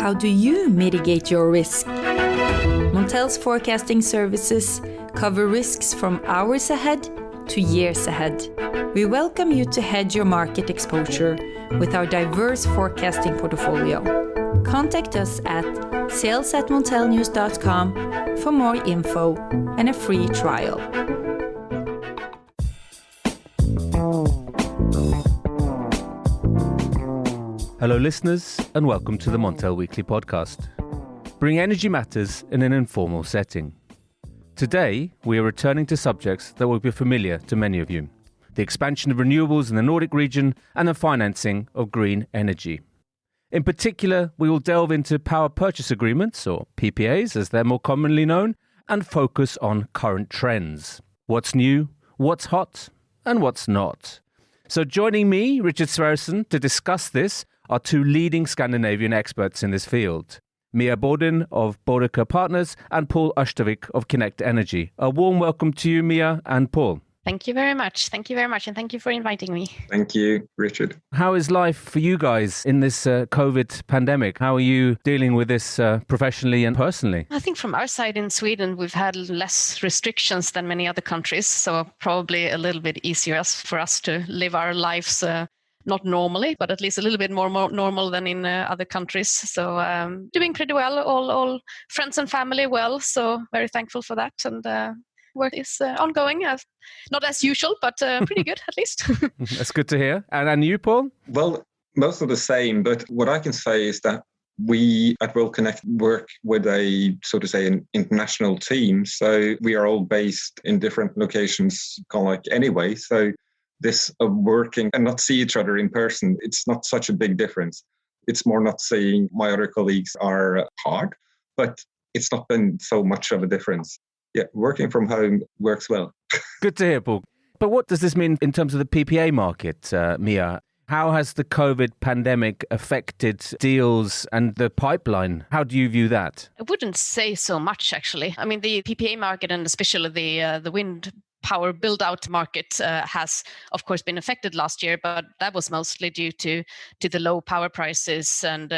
How do you mitigate your risk? Montel's forecasting services cover risks from hours ahead to years ahead. We welcome you to hedge your market exposure with our diverse forecasting portfolio. Contact us at sales@montelnews.com for more info and a free trial. Hello listeners, and welcome to the Montel Weekly Podcast. Bring energy matters in an informal setting. Today, we are returning to subjects that will be familiar to many of you. The expansion of renewables in the Nordic region and the financing of green energy. In particular, we will delve into power purchase agreements, or PPAs as they're more commonly known, and focus on current trends. What's new, what's hot, and what's not. So joining me, Richard Sverrisson, to discuss this are two leading Scandinavian experts in this field. Mia Bodin of Bodecker Partners and Paul Orstavik of Kinect Energy. A warm welcome to you, Mia and Paul. Thank you very much. And thank you for inviting me. Thank you, Richard. How is life for you guys in this COVID pandemic? How are you dealing with this professionally and personally? I think from our side in Sweden, we've had less restrictions than many other countries. So probably a little bit easier for us to live our lives not normally, but at least a little bit more normal than in other countries. So doing pretty well, all friends and family well. So very thankful for that. And work is ongoing, not as usual, but pretty good at least. That's good to hear. And you, Paul? Well, most of the same, but what I can say is that we at World Connect work with a, so to say, an international team. So we are all based in different locations, kind of like anyway. So this of working and not see each other in person, it's not such a big difference. It's more not seeing my other colleagues are hard, but it's not been so much of a difference. Yeah, working from home works well. Good to hear, Paul. But what does this mean in terms of the PPA market, Mia? How has the COVID pandemic affected deals and the pipeline? How do you view that? I wouldn't say so much, actually. I mean, the PPA market and especially the wind power build-out market has, of course, been affected last year, but that was mostly due to the low power prices and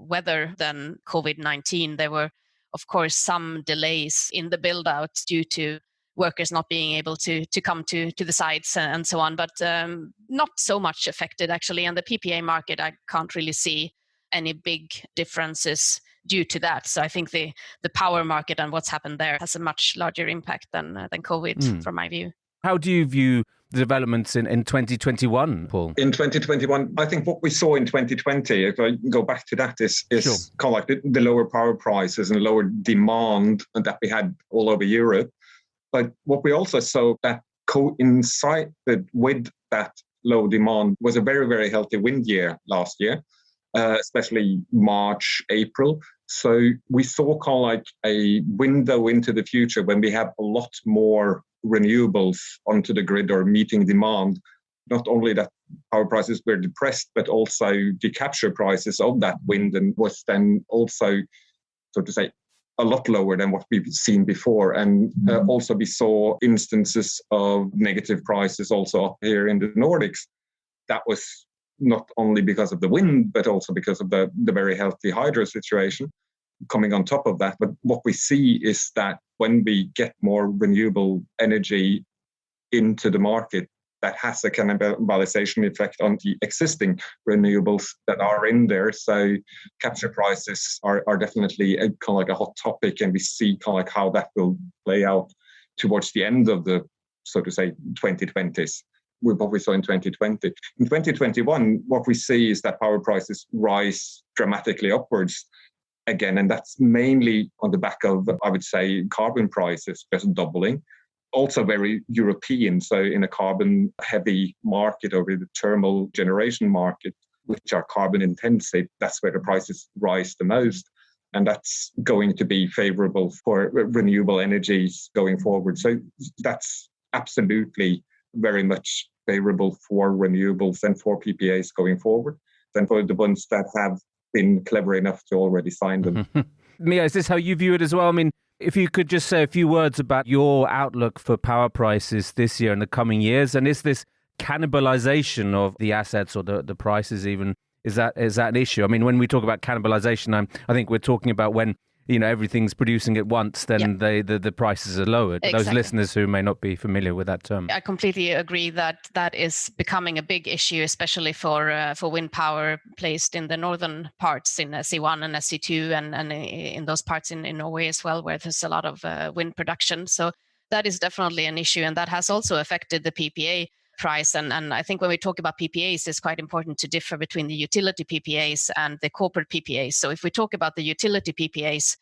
weather than COVID-19. There were, of course, some delays in the build-out due to workers not being able to come to the sites and so on, but not so much affected, actually. And the PPA market, I can't really see any big differences due to that. So I think the power market and what's happened there has a much larger impact than COVID, from my view. How do you view the developments in 2021, Paul? In 2021, I think what we saw in 2020, if I go back to that, is Sure. kind of like the lower power prices and lower demand that we had all over Europe. But what we also saw that coincided with that low demand was a very, very healthy wind year last year, especially March, April. So we saw kind of like a window into the future when we have a lot more renewables onto the grid or meeting demand. Not only that power prices were depressed, but also the capture prices of that wind and was then also, so to say, a lot lower than what we've seen before. And also we saw instances of negative prices also up here in the Nordics. That was not only because of the wind, but also because of the very healthy hydro situation coming on top of that. But what we see is that when we get more renewable energy into the market, that has a cannibalisation effect on the existing renewables that are in there. So capture prices are definitely kind of like a hot topic, and we see kind of like how that will play out towards the end of the, so to say, 2020s. With what we saw in 2020. In 2021, what we see is that power prices rise dramatically upwards again, and that's mainly on the back of, I would say, carbon prices just doubling. Also very European, so in a carbon-heavy market or in the thermal generation market, which are carbon intensive, that's where the prices rise the most. And that's going to be favourable for renewable energies going forward. So that's absolutely very much favourable for renewables and for PPAs going forward than for the ones that have been clever enough to already sign them. Mia, is this how you view it as well? I mean, if you could just say a few words about your outlook for power prices this year and the coming years, and is this cannibalization of the assets or the prices even Is that an issue? I mean, when we talk about cannibalisation, I think we're talking about when everything's producing at once, then the prices are lowered. Exactly. Those listeners who may not be familiar with that term. I completely agree that is becoming a big issue, especially for wind power placed in the northern parts in SE1 and SE2 and in those parts in Norway as well, where there's a lot of wind production. So that is definitely an issue, and that has also affected the PPA price. And I think when we talk about PPAs, it's quite important to differ between the utility PPAs and the corporate PPAs. So if we talk about the utility PPAs,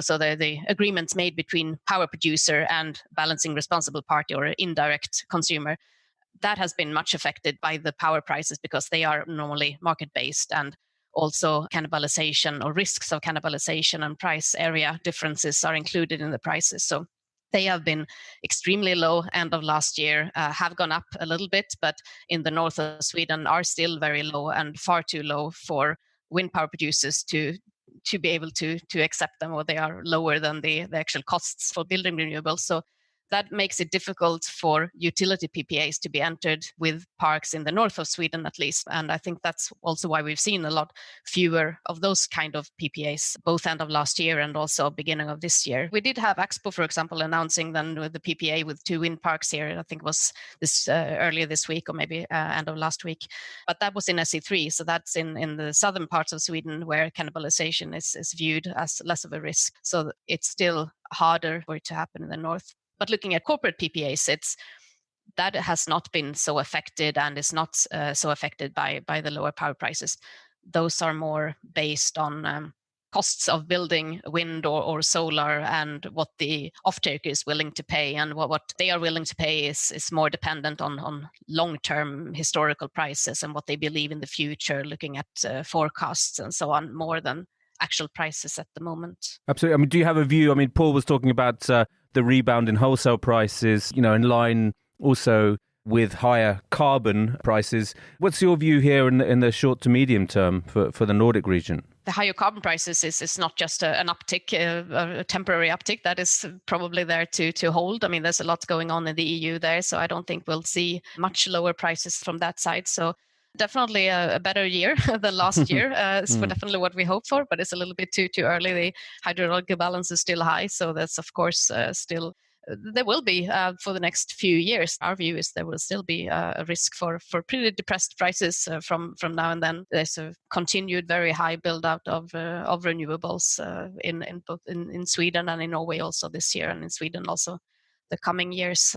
so the agreements made between power producer and balancing responsible party or indirect consumer, that has been much affected by the power prices because they are normally market-based, and also cannibalization or risks of cannibalization and price area differences are included in the prices. So they have been extremely low end of last year, have gone up a little bit, but in the north of Sweden are still very low and far too low for wind power producers to be able to accept them, or they are lower than the actual costs for building renewables. So that makes it difficult for utility PPAs to be entered with parks in the north of Sweden, at least. And I think that's also why we've seen a lot fewer of those kind of PPAs, both end of last year and also beginning of this year. We did have Expo, for example, announcing then with the PPA with 2 wind parks here. I think it was this earlier this week or maybe end of last week. But that was in SE3. So that's in the southern parts of Sweden where cannibalization is viewed as less of a risk. So it's still harder for it to happen in the north. But looking at corporate PPAs, that has not been so affected and is not so affected by the lower power prices. Those are more based on costs of building wind or solar and what the off-taker is willing to pay. And what they are willing to pay is more dependent on long-term historical prices and what they believe in the future, looking at forecasts and so on, more than actual prices at the moment. Absolutely. I mean, do you have a view? I mean, Paul was talking about the rebound in wholesale prices, in line also with higher carbon prices. What's your view here in the short to medium term for the Nordic region? The higher carbon prices is not just an uptick, a temporary uptick that is probably there to hold. I mean, there's a lot going on in the EU there, so I don't think we'll see much lower prices from that side. So definitely a better year than last year. It's definitely what we hope for, but it's a little bit too early. The hydrological balance is still high, so that's of course still. There will be for the next few years. Our view is there will still be a risk for pretty depressed prices from now and then. There's a continued very high build out of renewables in both in Sweden and in Norway also this year, and in Sweden also the coming years.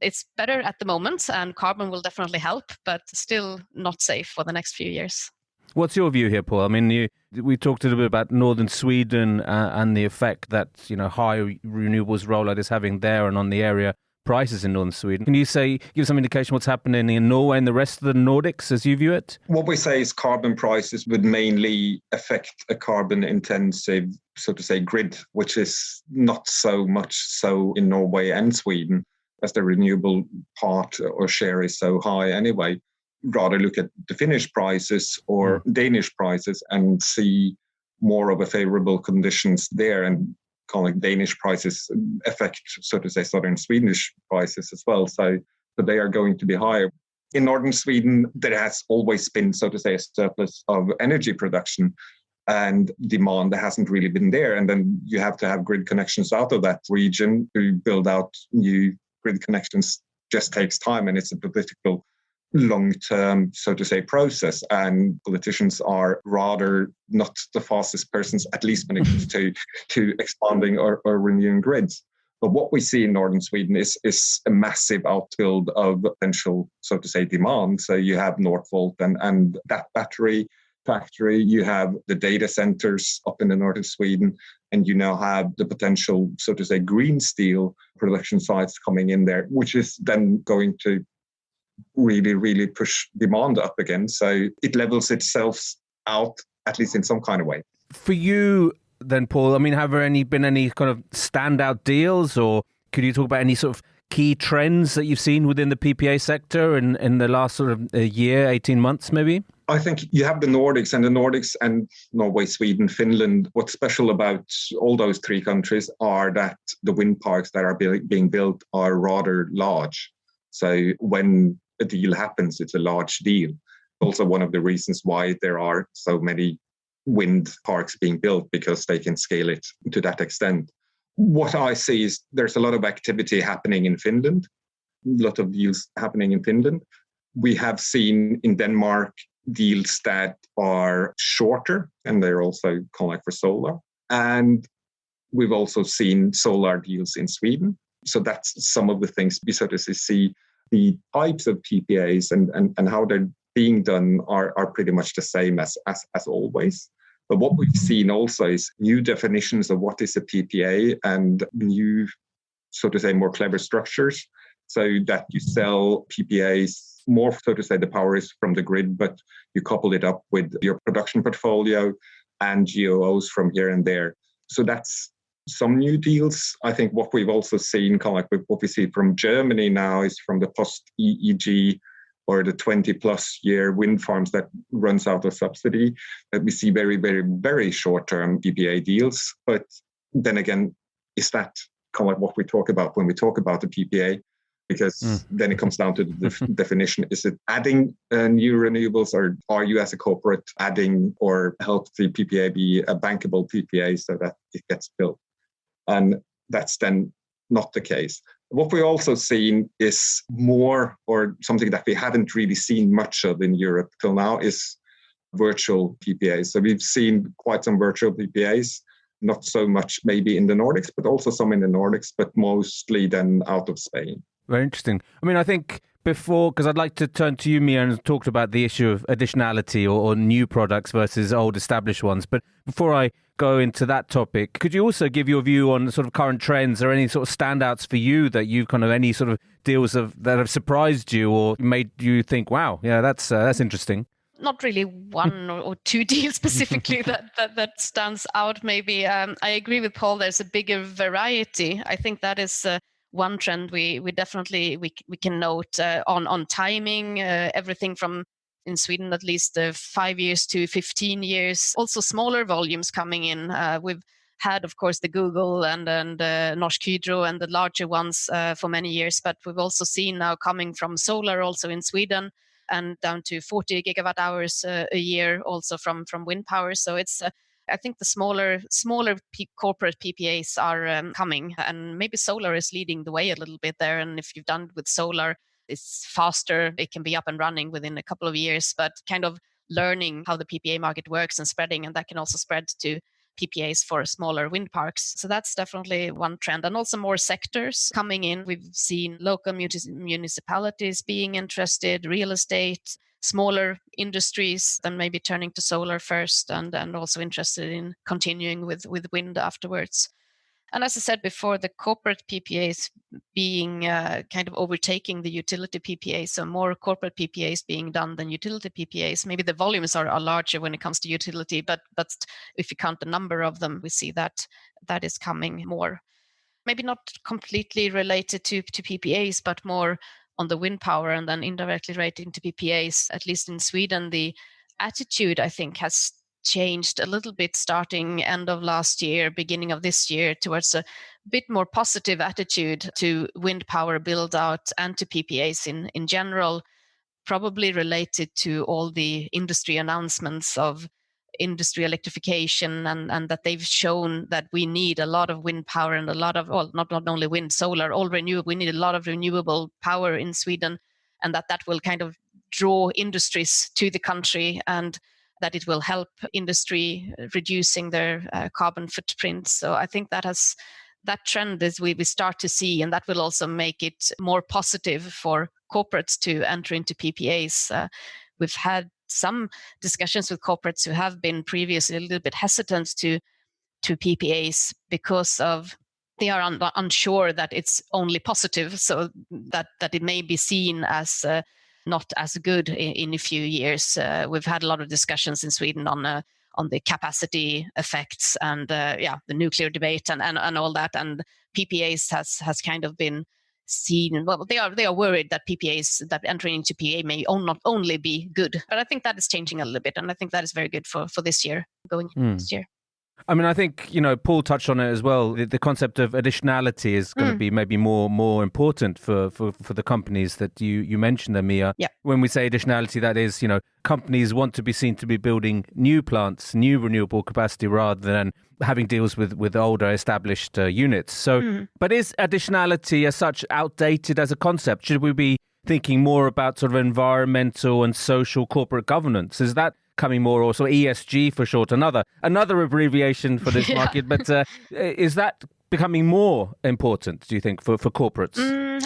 It's better at the moment, and carbon will definitely help, but still not safe for the next few years. What's your view here, Paul? I mean, we talked a little bit about northern Sweden and the effect that high renewables rollout is having there and on the area prices in northern Sweden. Can you give some indication what's happening in Norway and the rest of the Nordics as you view it? What we say is carbon prices would mainly affect a carbon-intensive, so to say, grid, which is not so much so in Norway and Sweden, as the renewable part or share is so high anyway. Rather look at the Finnish prices or Danish prices and see more of a favorable conditions there, and kind of like Danish prices affect, so to say, southern Swedish prices as well. So they are going to be higher. In northern Sweden, there has always been, so to say, a surplus of energy production, and demand hasn't really been there. And then you have to have grid connections out of that region to build out new grid connections. Just takes time, and it's a political long-term, so to say, process, and politicians are rather not the fastest persons, at least when it comes to expanding or renewing grids. But what we see in northern Sweden is a massive outbuild of potential, so to say, demand. So you have Northvolt and that battery factory, you have the data centers up in the north of Sweden, and you now have the potential, so to say, green steel production sites coming in there, which is then going to really, really push demand up again. So it levels itself out, at least in some kind of way. For you then, Paul, I mean, have there been any kind of standout deals, or could you talk about any sort of key trends that you've seen within the PPA sector in the last sort of year, 18 months maybe? I think you have the Nordics and Norway, Sweden, Finland. What's special about all those three countries are that the wind parks that are being built are rather large. So when a deal happens, it's a large deal. Also one of the reasons why there are so many wind parks being built, because they can scale it to that extent. What I see is there's a lot of activity happening in Finland, a lot of deals happening in Finland. We have seen in Denmark deals that are shorter, and they're also kind of like for solar. And we've also seen solar deals in Sweden. So that's some of the things we sort of see. The types of PPAs and how they're being done are pretty much the same as always. But what we've seen also is new definitions of what is a PPA and new, so to say, more clever structures, so that you sell PPAs more, so to say, the power is from the grid, but you couple it up with your production portfolio and GOOs from here and there. So that's some new deals. I think what we've also seen, kind of like what we see from Germany now, is from the post-EEG or the 20-plus year wind farms that runs out of subsidy, that we see very, very, very short-term PPA deals. But then again, is that kind of like what we talk about when we talk about the PPA? Because then it comes down to the definition. Is it adding new renewables, or are you as a corporate adding or help the PPA be a bankable PPA so that it gets built? And that's then not the case. What we've also seen is more, or something that we haven't really seen much of in Europe till now, is virtual PPAs. So we've seen quite some virtual PPAs, not so much maybe in the Nordics, but also some in the Nordics, but mostly then out of Spain. Very interesting. I mean, I think before, because I'd like to turn to you, Mia, and talk about the issue of additionality or new products versus old established ones. But before I go into that topic, could you also give your view on the sort of current trends, or any sort of standouts for you that you've kind of, any sort of deals that have surprised you or made you think, wow, yeah, that's interesting? Not really one or two deals specifically that stands out. Maybe I agree with Paul. There's a bigger variety. I think that is one trend we definitely we can note on timing. Everything from, in Sweden at least, 5 years to 15 years. Also smaller volumes coming in. We've had, of course, the Google and Norsk Hydro and the larger ones for many years, but we've also seen now coming from solar also in Sweden, and down to 40 gigawatt hours a year also from wind power. So it's I think the smaller corporate PPAs are coming, and maybe solar is leading the way a little bit there. And if you've done it with solar, it's faster. It can be up and running within a couple of years, but kind of learning how the PPA market works and spreading, and that can also spread to PPAs for smaller wind parks. So that's definitely one trend. And also more sectors coming in. We've seen local municipalities being interested, real estate, smaller industries, then maybe turning to solar first, and also interested in continuing with wind afterwards. And as I said before, the corporate PPAs being kind of overtaking the utility PPAs, so more corporate PPAs being done than utility PPAs. Maybe the volumes are larger when it comes to utility, but if you count the number of them, we see that is coming more. Maybe not completely related to PPAs, but more on the wind power, and then indirectly relating to PPAs. At least in Sweden, the attitude, I think, has changed a little bit starting end of last year, beginning of this year, towards a bit more positive attitude to wind power build out and to PPAs in general, probably related to all the industry announcements of industry electrification, and that they've shown that we need a lot of wind power and a lot of, well, not only wind, solar, all renewable. We need a lot of renewable power in Sweden, and that will kind of draw industries to the country, and that it will help industry reducing their carbon footprint. So I think that trend is we start to see, and that will also make it more positive for corporates to enter into PPAs. We've had some discussions with corporates who have been previously a little bit hesitant to PPAs because of they are unsure that it's only positive, so that it may be seen as not as good in a few years. We've had a lot of discussions in Sweden on the capacity effects and the nuclear debate and all that. And PPAs has kind of been seen. Well, they are worried that PPAs, that entering into PPA may not only be good, but I think that is changing a little bit, and I think that is very good for this year, going into next year. I mean, I think, Paul touched on it as well. The concept of additionality is going to be maybe more important for the companies that you mentioned there, Mia. Yeah. When we say additionality, that is, companies want to be seen to be building new plants, new renewable capacity, rather than having deals with older established units. So, but is additionality as such outdated as a concept? Should we be thinking more about sort of environmental and social corporate governance? Is that coming more, also ESG for short, another abbreviation for this market, but is that becoming more important, do you think, for corporates?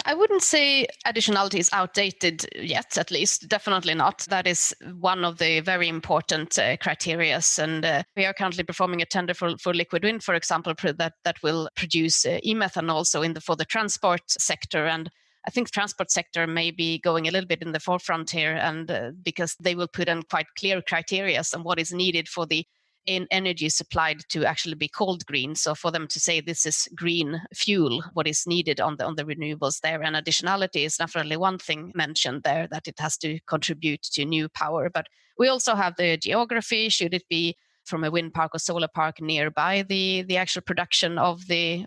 I wouldn't say additionality is outdated yet, at least. Definitely not. That is one of the very important criteria. And we are currently performing a tender for liquid wind, for example, that will produce e-methane also for the transport sector. And I think the transport sector may be going a little bit in the forefront here, and because they will put in quite clear criteria on what is needed for the energy supplied to actually be called green. So for them to say this is green fuel, what is needed on the renewables there, and additionality is definitely one thing mentioned there, that it has to contribute to new power. But we also have the geography. Should it be from a wind park or solar park nearby the actual production of the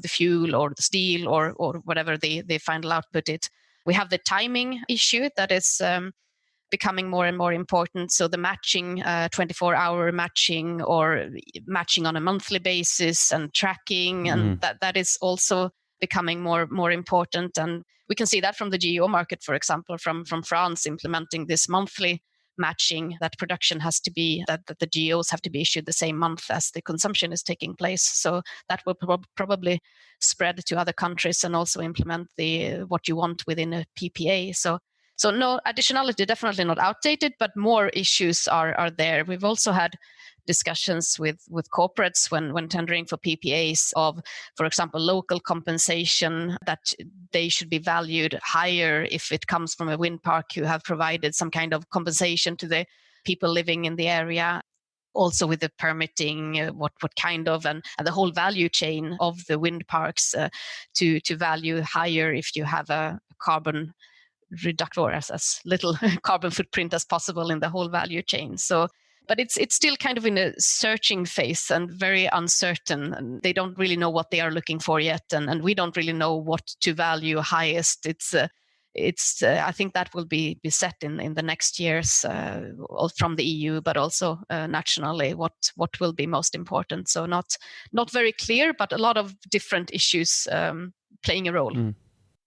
fuel or the steel or whatever the final output is? We have the timing issue that is becoming more and more important. So the matching, 24-hour matching or matching on a monthly basis and tracking, and that is also becoming more important. And we can see that from the GEO market, for example, from France implementing this monthly matching, that production has to be, that the GEOs have to be issued the same month as the consumption is taking place. So that will probably spread to other countries and also implement what you want within a PPA. So no, additionality definitely not outdated, but more issues are there. We've also had discussions with corporates when tendering for PPAs of, for example, local compensation, that they should be valued higher if it comes from a wind park who have provided some kind of compensation to the people living in the area. Also with the permitting, what kind of, and the whole value chain of the wind parks to value higher if you have a carbon reduction or as little carbon footprint as possible in the whole value chain. So, but it's still kind of in a searching phase and very uncertain, and they don't really know what they are looking for yet, and we don't really know what to value highest. It's I think that will be set in the next years from the EU, but also nationally what will be most important. So not very clear, but a lot of different issues playing a role.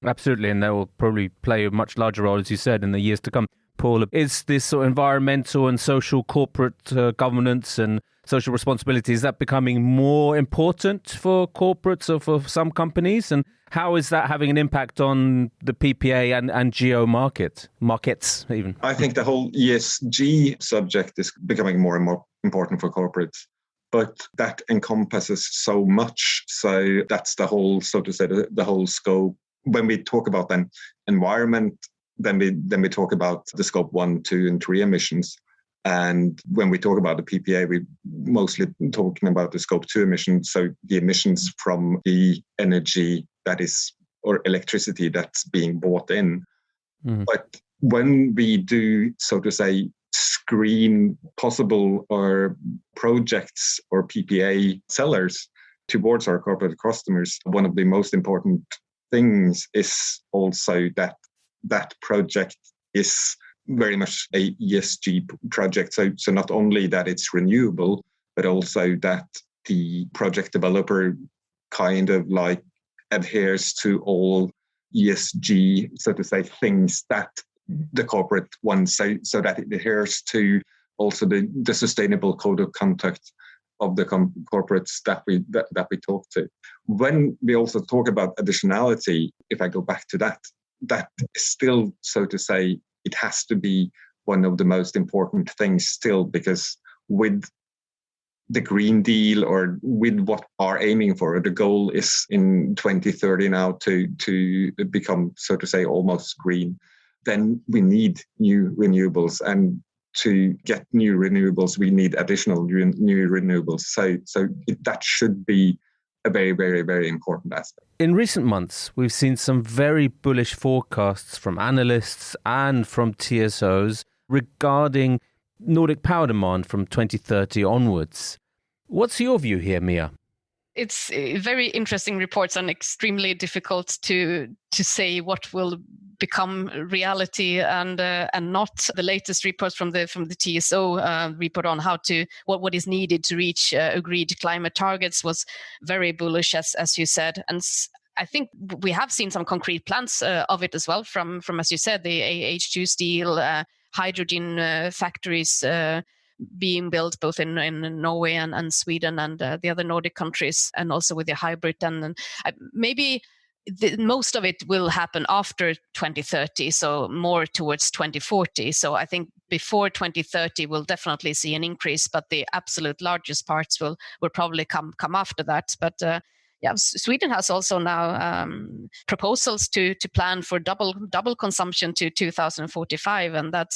Absolutely, and they will probably play a much larger role, as you said, in the years to come. Paul, is this sort of environmental and social corporate governance and social responsibility, is that becoming more important for corporates or for some companies? And how is that having an impact on the PPA and GEO markets even? I think the whole ESG subject is becoming more and more important for corporates. But that encompasses so much. So that's the whole, so to say, the whole scope. When we talk about then environment, then we talk about the scope 1, 2, and 3 emissions. And when we talk about the PPA, we're mostly talking about the scope 2 emissions, so the emissions from the energy that is, or electricity that's being bought in. But when we do, so to say, screen possible or projects or PPA sellers towards our corporate customers, one of the most important things is also that project is very much a ESG project. So not only that it's renewable, but also that the project developer kind of like adheres to all ESG, so to say, things that the corporate wants, so that it adheres to also the sustainable code of conduct of the corporates that we talk to. When we also talk about additionality, if I go back to that is still, so to say, it has to be one of the most important things still, because with the Green Deal or with what are aiming for, the goal is in 2030 now to become, so to say, almost green, then we need new renewables. And to get new renewables, we need additional new renewables. So that should be a very, very, very important aspect. In recent months, we've seen some very bullish forecasts from analysts and from TSOs regarding Nordic power demand from 2030 onwards. What's your view here, Mia? It's very interesting reports and extremely difficult to say what will become reality and not. The latest reports from the TSO report on what is needed to reach agreed climate targets was very bullish, as you said, and I think we have seen some concrete plans of it as well from as you said, the H2 steel, hydrogen factories being built both in Norway and Sweden and the other Nordic countries, and also with the hybrid. And maybe most of it will happen after 2030, so more towards 2040. So I think before 2030, we'll definitely see an increase, but the absolute largest parts will probably come after that. But Sweden has also now proposals to plan for double consumption to 2045, and that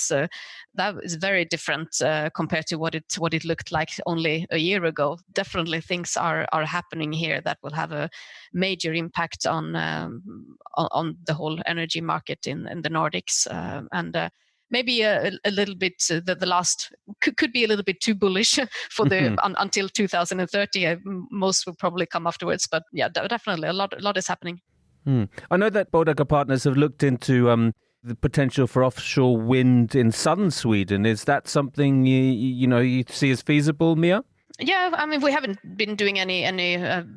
is very different compared to what it looked like only a year ago. Definitely, things are happening here that will have a major impact on the whole energy market in the Nordics, and maybe a little bit. The last could be a little bit too bullish for the until 2030. Most will probably come afterwards, but yeah, definitely a lot is happening. I know that Bodecker partners have looked into the potential for offshore wind in southern Sweden. Is that something you see as feasible, Mia? Yeah, I mean, we haven't been doing any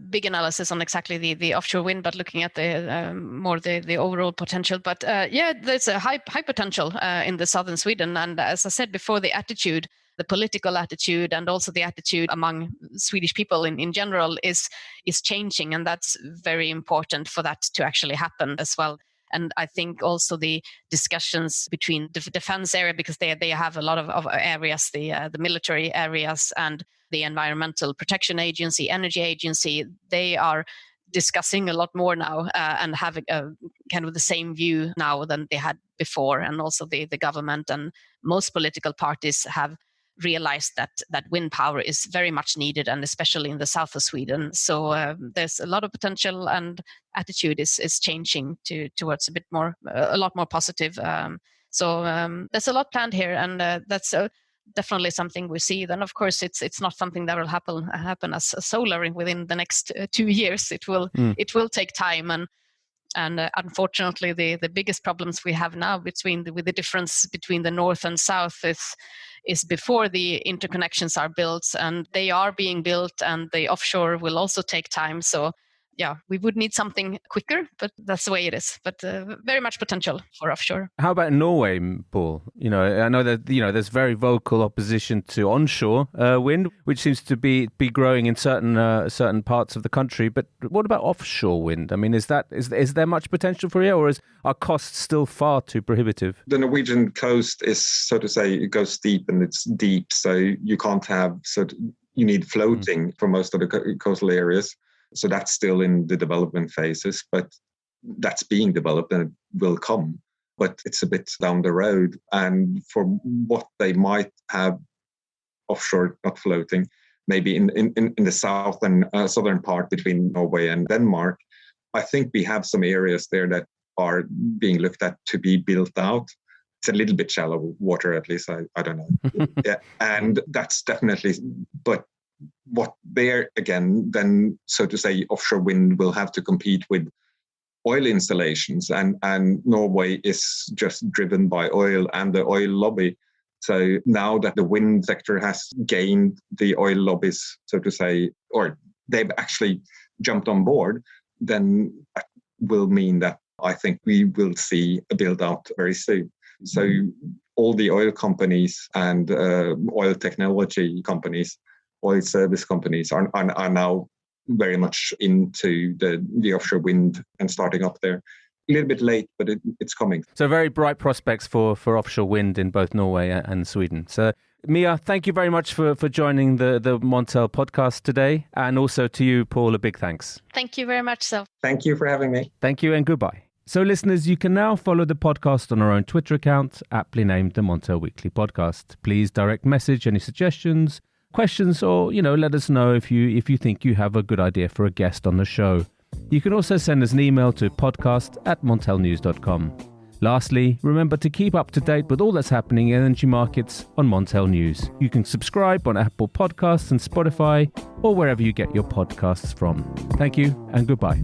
big analysis on exactly the offshore wind, but looking at the more the overall potential. But there's a high potential in the southern Sweden, and as I said before, the political attitude, and also the attitude among Swedish people in general is changing, and that's very important for that to actually happen as well. And I think also the discussions between the defense area, because they have a lot of areas, the military areas and the Environmental Protection Agency, Energy Agency, they are discussing a lot more now and having kind of the same view now than they had before. And also the government and most political parties have realized that wind power is very much needed, and especially in the south of Sweden. So there's a lot of potential, and attitude is changing towards a lot more positive. So there's a lot planned here, and that's definitely something we see. Then of course it's not something that will happen as solar within the next 2 years. It will take time, and unfortunately the biggest problems we have now with the difference between the north and south is before the interconnections are built, and they are being built, and the offshore will also take time. So yeah, we would need something quicker, but that's the way it is. But very much potential for offshore. How about Norway, Paul? I know that there's very vocal opposition to onshore wind, which seems to be growing in certain parts of the country. But what about offshore wind? I mean, is there much potential for it, or are costs still far too prohibitive? The Norwegian coast is, so to say, it goes steep and it's deep, so you can't have you need floating for most of the coastal areas. So that's still in the development phases, but that's being developed and it will come. But it's a bit down the road. And for what they might have offshore, not floating, maybe in the south and southern part between Norway and Denmark, I think we have some areas there that are being looked at to be built out. It's a little bit shallow water, at least. I don't know. Yeah, and that's definitely, but what there again, then, so to say, offshore wind will have to compete with oil installations, and Norway is just driven by oil and the oil lobby. So now that the wind sector has gained the oil lobbies, so to say, or they've actually jumped on board, then that will mean that I think we will see a build out very soon. So all the oil companies and oil technology companies, oil service companies are now very much into the offshore wind and starting up there. A little bit late, but it's coming. So very bright prospects for offshore wind in both Norway and Sweden. So Mia, thank you very much for joining the Montel podcast today. And also to you, Paul, a big thanks. Thank you very much, so. Thank you for having me. Thank you and goodbye. So listeners, you can now follow the podcast on our own Twitter account, aptly named the Montel Weekly Podcast. Please direct message any suggestions, questions, or let us know if you think you have a good idea for a guest on the show. You can also send us an email to podcast@montelnews.com. Lastly, remember to keep up to date with all that's happening in energy markets on Montel News. You can subscribe on Apple Podcasts and Spotify or wherever you get your podcasts from. Thank you and goodbye.